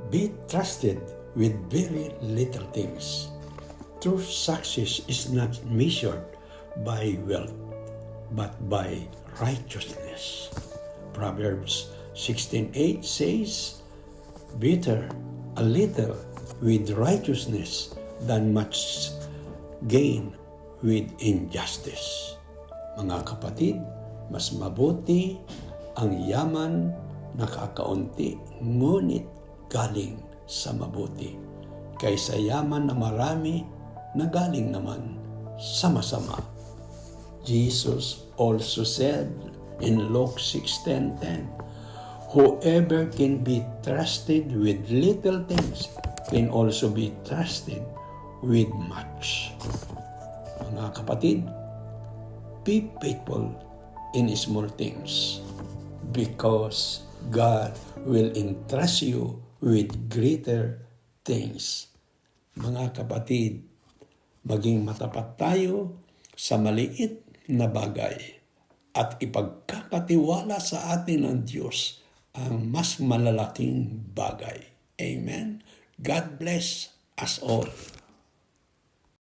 Be trusted with very little things. True success is not measured by wealth, but by righteousness. Proverbs 16:8 says, "Better a little with righteousness than much gain with injustice." Mga kapatid, mas mabuti ang yaman na kakaunti, ngunit galing sa mabuti, kaysa yaman na marami na galing naman sa masama. Jesus also said in Luke 16:10, "Whoever can be trusted with little things can also be trusted with much." Mga kapatid, be faithful in small things because God will entrust you with greater things. Mga kapatid, maging matapat tayo sa maliit na bagay at ipagkakatiwala sa atin ng Diyos ang mas malalaking bagay. Amen. God bless us all.